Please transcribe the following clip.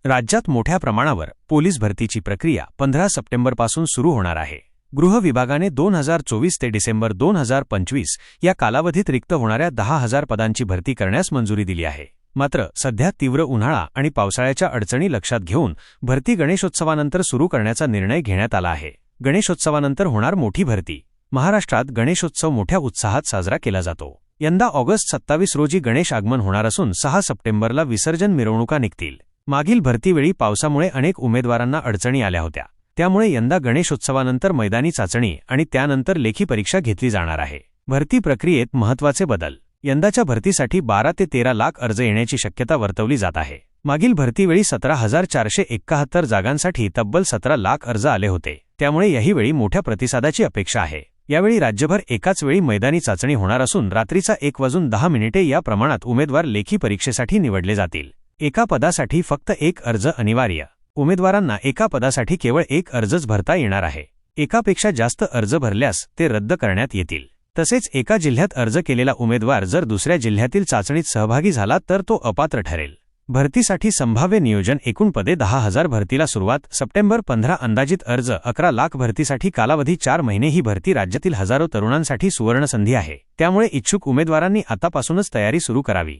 राज्यात मोठ्या प्रमाणावर पोलीस भरतीची प्रक्रिया 15 सप्टेंबरपासून सुरू होणार आहे। गृह विभागाने 2024 ते डिसेंबर 2025 या कालावधीत रिक्त होणाऱ्या 10,000 पदांची भरती करण्यास मंजुरी दिली आहे। मात्र सध्या तीव्र उन्हाळा आणि पावसाळ्याच्या अडचणी लक्षात घेऊन भरती गणेशोत्सवानंतर सुरू करण्याचा निर्णय घेण्यात आला आहे। गणेशोत्सवानंतर होणार मोठी भरती। महाराष्ट्रात गणेशोत्सव मोठ्या उत्साहात साजरा केला जातो। यंदा ऑगस्ट 27 रोजी गणेश आगमन होणार असून 6 सप्टेंबरला विसर्जन मिरवणुका निघतील। मागील भरतीवेळी पावसामुळे अनेक उमेदवारांना अडचणी आल्या होत्या, त्यामुळे यंदा गणेशोत्सवानंतर मैदानी चाचणी आणि त्यानंतर लेखी परीक्षा घेतली जाणार आहे। भरती प्रक्रियेत महत्त्वाचे बदल। यंदाच्या भरतीसाठी 12 ते 13 लाख अर्ज येण्याची शक्यता वर्तवली जात आहे। मागील भरतीवेळी 17,471 जागांसाठी तब्बल 17 लाख अर्ज आले होते, त्यामुळे याहीवेळी मोठ्या प्रतिसादाची अपेक्षा आहे। यावेळी राज्यभर एकाच वेळी मैदानी चाचणी होणार असून रात्रीचा 1:10 या प्रमाणात उमेदवार लेखी परीक्षेसाठी निवडले जातील। एका पदासाठी फक्त एक अर्ज अनिवार्य। उमेदवारांना एका पदासाठी केवळ एक अर्जच भरता येणार आहे। एकापेक्षा जास्त अर्ज भरल्यास ते रद्द करण्यात येतील। तसेच एका जिल्ह्यात अर्ज केलेला उमेदवार जर दुसऱ्या जिल्ह्यातील चाचणीत सहभागी झाला तर तो अपात्र ठरेल। भरतीसाठी संभाव्य नियोजन। एकूण पदे 10,000। भरतीला सुरुवात सप्टेंबर 15। अंदाजित अर्ज 11 लाख। भरतीसाठी कालावधी 4 महिने। ही भरती राज्यातील हजारो तरुणांसाठी सुवर्णसंधी आहे, त्यामुळे इच्छुक उमेदवारांनी आतापासूनच तयारी सुरू करावी।